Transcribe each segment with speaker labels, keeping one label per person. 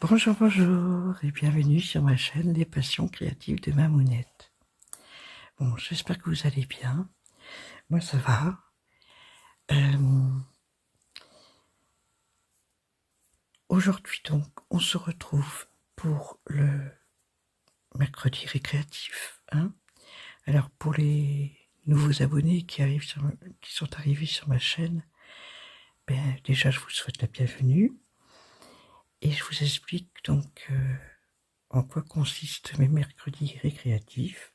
Speaker 1: Bonjour, bonjour et bienvenue sur ma chaîne Les Passions Créatives de Mamounette. Bon, j'espère que vous allez bien. Moi, ça va. Aujourd'hui, donc, on se retrouve pour le mercredi récréatif. Alors, pour les nouveaux abonnés qui sont arrivés sur ma chaîne, déjà, je vous souhaite la bienvenue. Et je vous explique donc en quoi consistent mes mercredis récréatifs.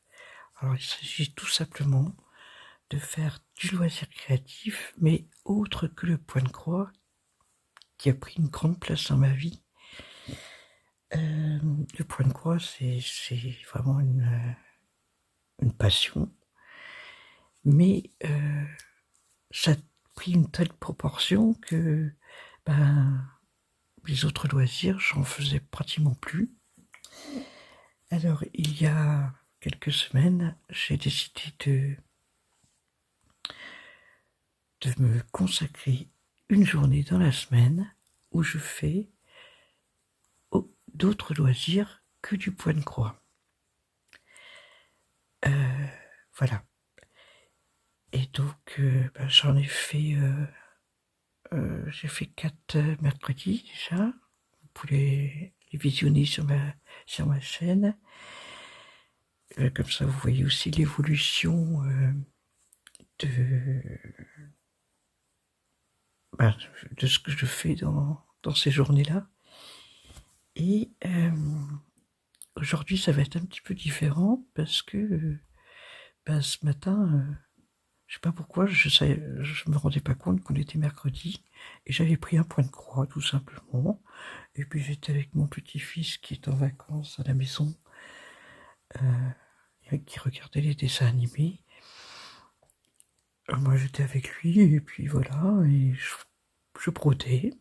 Speaker 1: Alors, il s'agit tout simplement de faire du loisir créatif, mais autre que le point de croix, qui a pris une grande place dans ma vie. Le point de croix, c'est vraiment une passion, mais ça a pris une telle proportion que les autres loisirs, j'en faisais pratiquement plus. Alors, il y a quelques semaines, j'ai décidé de me consacrer une journée dans la semaine où je fais d'autres loisirs que du point de croix. Voilà. Et donc, j'en ai fait... j'ai fait 4 mercredis déjà. Vous pouvez les visionner sur ma chaîne. Comme ça, vous voyez aussi l'évolution de ce que je fais dans ces journées-là. Et aujourd'hui, ça va être un petit peu différent parce que ce matin, je sais pas pourquoi, je me rendais pas compte qu'on était mercredi et j'avais pris un point de croix tout simplement. Et puis j'étais avec mon petit-fils qui est en vacances à la maison, qui regardait les dessins animés. Moi j'étais avec lui et puis voilà, et je brodais.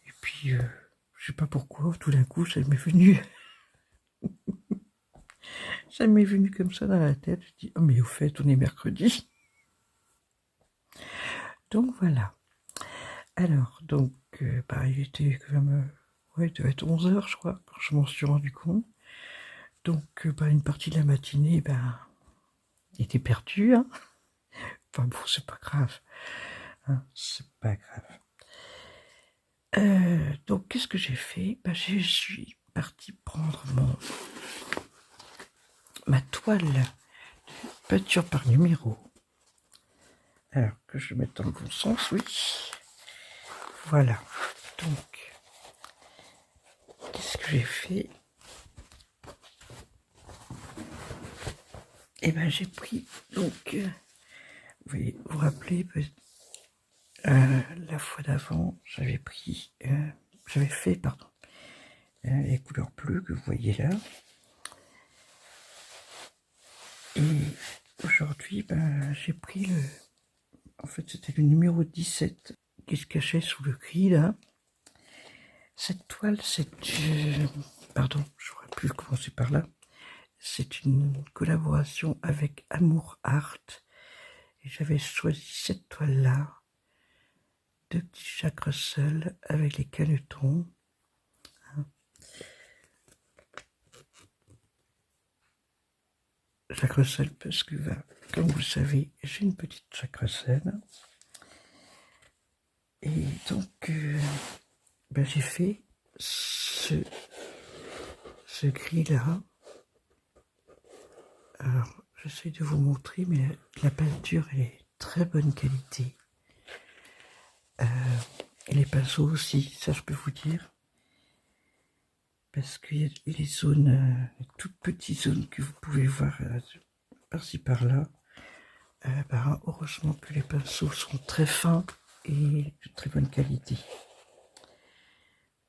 Speaker 1: Et puis je sais pas pourquoi, tout d'un coup ça m'est venu. Ça m'est venu comme ça dans la tête. Je dis, oh mais au fait, on est mercredi. Donc voilà. Alors, donc, il était quand même, il devait être 11h, je crois, quand je m'en suis rendu compte. Donc, une partie de la matinée, était perdue. Enfin bon, c'est pas grave. C'est pas grave. Donc, qu'est-ce que j'ai fait? Je suis partie prendre ma toile de peinture par numéro. Alors, que je mette dans le bon sens, oui. Voilà. Donc, qu'est-ce que j'ai fait? J'ai pris, donc, vous vous rappelez, la fois d'avant, j'avais fait les couleurs bleues que vous voyez là. Et aujourd'hui, j'ai pris en fait, c'était le numéro 17 qui se cachait sous le gris là. Cette toile, pardon, j'aurais pu commencer par là. C'est une collaboration avec Amour Art. Et j'avais choisi cette toile-là. 2 petits Jack Russell avec les canetons. Jack Russell parce que, comme vous le savez, j'ai une petite Jack Russell. Et donc, j'ai fait ce gris-là. Alors, j'essaie de vous montrer, mais la peinture est très bonne qualité. Et les pinceaux aussi, ça je peux vous dire. Parce qu'il y a les zones, les toutes petites zones que vous pouvez voir par-ci par-là. Heureusement que les pinceaux sont très fins et de très bonne qualité.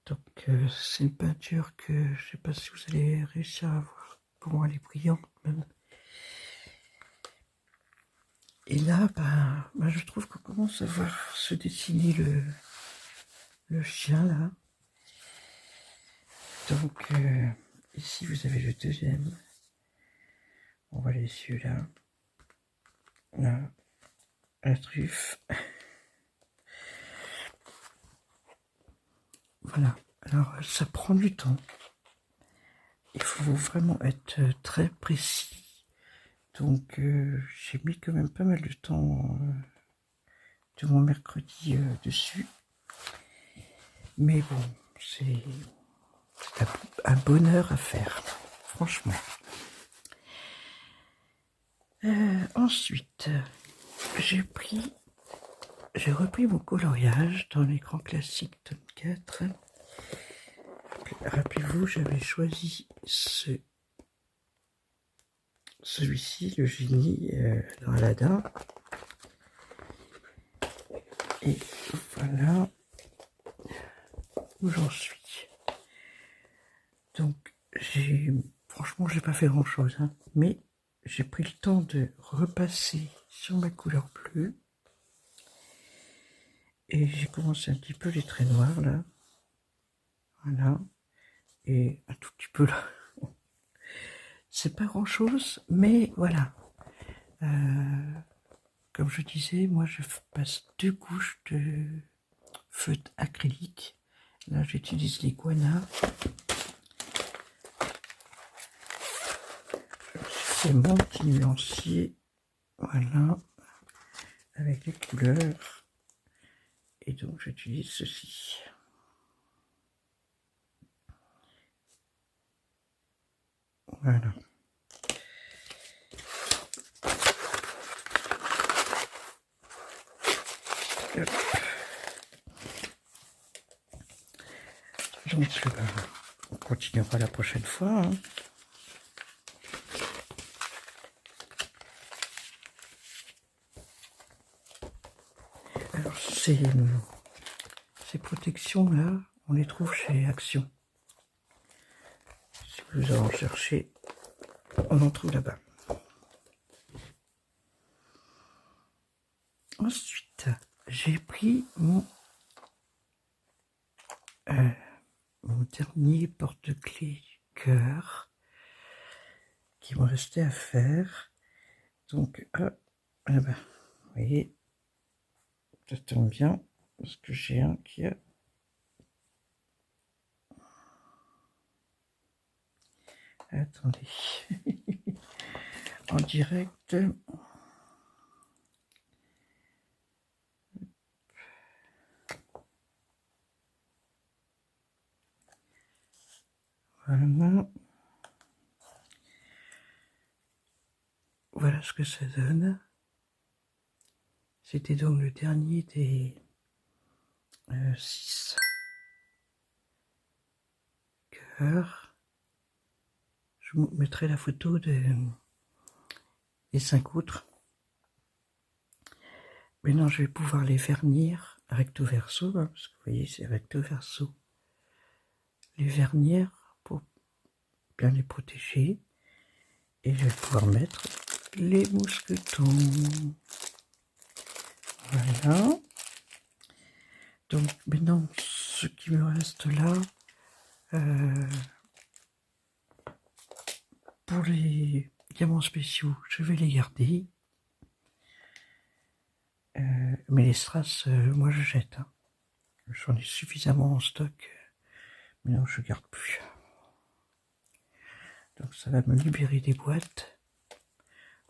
Speaker 1: Donc c'est une peinture que je ne sais pas si vous allez réussir à voir comment elle est brillante même. Et là, je trouve qu'on commence à voir se dessiner le chien là. Donc ici vous avez le deuxième. On voit les yeux là. Là, la truffe. Voilà. Alors ça prend du temps. Il faut vraiment être très précis. Donc j'ai mis quand même pas mal de temps de mon mercredi dessus. Mais bon, c'est un bonheur à faire, franchement. Ensuite, j'ai repris mon coloriage dans les grands classiques tome 4. Rappelez-vous, j'avais choisi celui-ci, le génie dans Aladdin. Et voilà où j'en suis. Donc, franchement, j'ai pas fait grand-chose, hein, mais j'ai pris le temps de repasser sur ma couleur bleue. Et j'ai commencé un petit peu les traits noirs, là. Voilà. Et un tout petit peu là. C'est pas grand-chose, mais voilà. Comme je disais, moi, je passe 2 couches de feutre acrylique. Là, j'utilise l'Iguana. C'est mon petit nuancier. Voilà. Avec les couleurs. Et donc, j'utilise ceci. Voilà. Hop. Donc, on continuera la prochaine fois. Hein. Alors, ces protections-là, on les trouve chez Action. Si vous en cherchez, on en trouve là-bas. Ensuite, j'ai pris mon dernier porte-clés cœur qui me restait à faire. Donc, là-bas, vous voyez, ça tombe bien parce que j'ai un qui a... Attendez. En direct. Voilà. Voilà ce que ça donne. C'était donc le dernier des 6 cœurs. Je vous mettrai la photo des 5 autres. Maintenant, je vais pouvoir les vernir recto verso, hein, parce que vous voyez, c'est recto verso. Les vernir pour bien les protéger. Et je vais pouvoir mettre les mousquetons. Voilà. Donc maintenant, ce qui me reste là, pour les diamants spéciaux, je vais les garder. Mais les strass, moi je jette. Hein. J'en ai suffisamment en stock. Mais non, je garde plus. Donc ça va me libérer des boîtes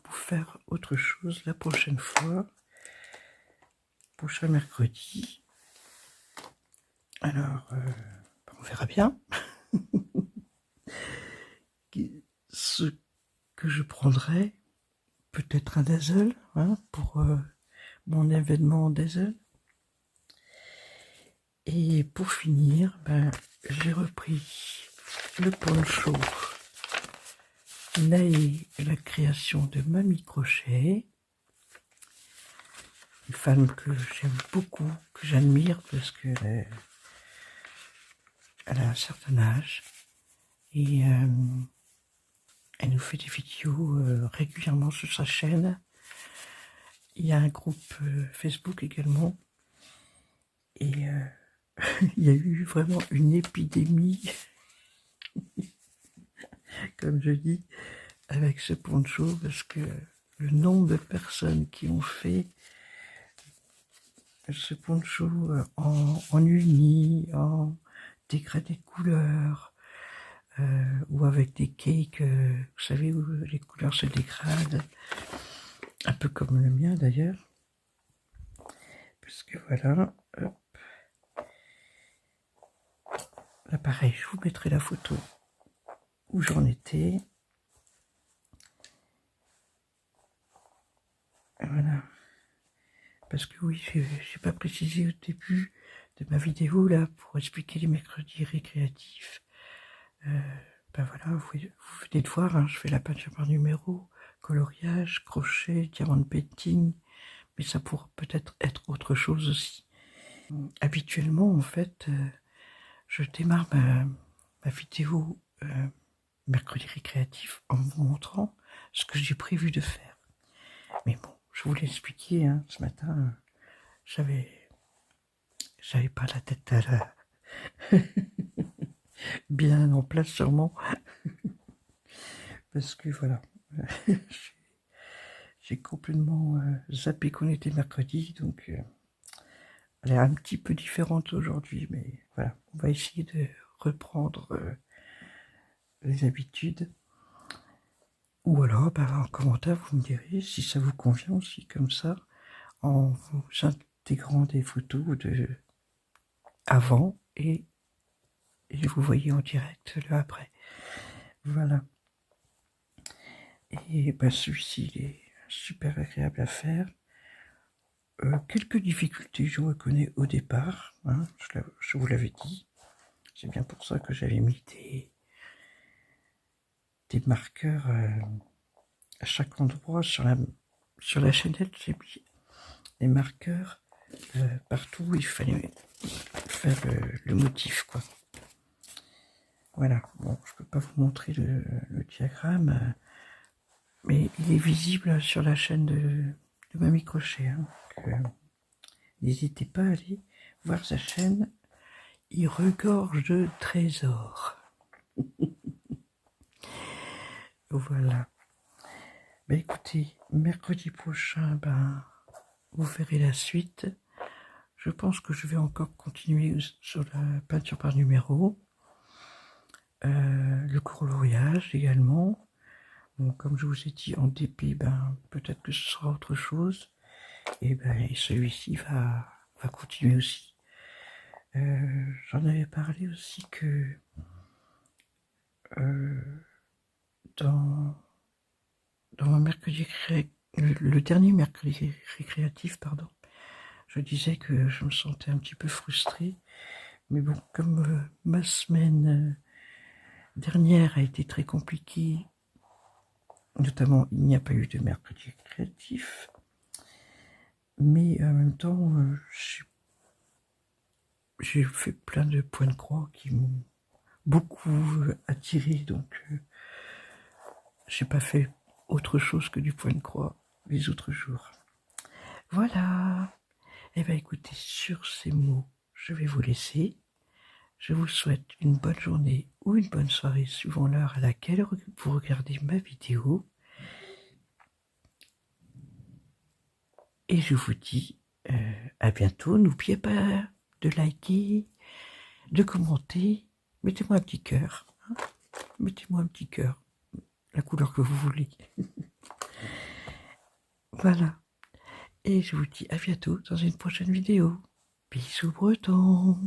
Speaker 1: pour faire autre chose la prochaine fois. Prochain mercredi. Alors, on verra bien. Ce que je prendrai, peut-être un Dazzle, hein, pour mon événement Dazzle. Et pour finir, j'ai repris le poncho Naé, la création de Mamie Crochet. Une femme que j'aime beaucoup, que j'admire parce qu'elle a un certain âge. Et Elle nous fait des vidéos régulièrement sur sa chaîne. Il y a un groupe Facebook également. Et il y a eu vraiment une épidémie, comme je dis, avec ce poncho, parce que le nombre de personnes qui ont fait ce poncho en uni, en dégradé de couleurs, ou avec des cakes, vous savez, où les couleurs se dégradent, un peu comme le mien d'ailleurs. Parce que voilà, hop. Là pareil, je vous mettrai la photo où j'en étais. Voilà. Parce que oui, j'ai pas précisé au début de ma vidéo là pour expliquer les mercredis récréatifs. Ben voilà, vous venez de voir, hein, je fais la peinture par numéro, coloriage, crochet, diamant painting, mais ça pourrait peut-être être autre chose aussi. Habituellement, en fait, je démarre ma vidéo mercredi récréatif en vous montrant ce que j'ai prévu de faire. Mais bon, je vous l'ai expliqué, hein, ce matin, j'avais pas la tête à la bien en place sûrement, parce que voilà, j'ai complètement zappé qu'on était mercredi, donc elle est un petit peu différente aujourd'hui, mais voilà, on va essayer de reprendre les habitudes. Ou alors, en commentaire, vous me direz si ça vous convient aussi comme ça, en vous intégrant des photos de avant et vous voyez en direct le après. Voilà. Et celui-ci, il est super agréable à faire. Quelques difficultés, je reconnais au départ, hein, je vous l'avais dit. C'est bien pour ça que j'avais mis des marqueurs à chaque endroit sur la chaînette. J'ai mis des marqueurs partout où il fallait faire le motif, quoi. Voilà, bon, je peux pas vous montrer le diagramme, mais il est visible sur la chaîne de Mamie Crochet. Hein, n'hésitez pas à aller voir sa chaîne, il regorge de trésors. Voilà. Écoutez, mercredi prochain, vous verrez la suite. Je pense que je vais encore continuer sur la peinture par numéro. Le coloriage également. Bon, comme je vous ai dit en DP, peut-être que ce sera autre chose. Et celui-ci va continuer aussi. J'en avais parlé aussi que dans mon mercredi le dernier mercredi récréatif, pardon, je disais que je me sentais un petit peu frustrée. Mais bon, comme ma semaine dernière a été très compliquée, notamment il n'y a pas eu de mercredi récréatif, mais en même temps, j'ai fait plein de points de croix qui m'ont beaucoup attiré, donc j'ai pas fait autre chose que du point de croix les autres jours. Voilà. Écoutez, sur ces mots, je vais vous laisser. Je vous souhaite une bonne journée ou une bonne soirée suivant l'heure à laquelle vous regardez ma vidéo. Et je vous dis à bientôt. N'oubliez pas de liker, de commenter. Mettez-moi un petit cœur. Hein, mettez-moi un petit cœur. La couleur que vous voulez. Voilà. Et je vous dis à bientôt dans une prochaine vidéo. Bisous bretons.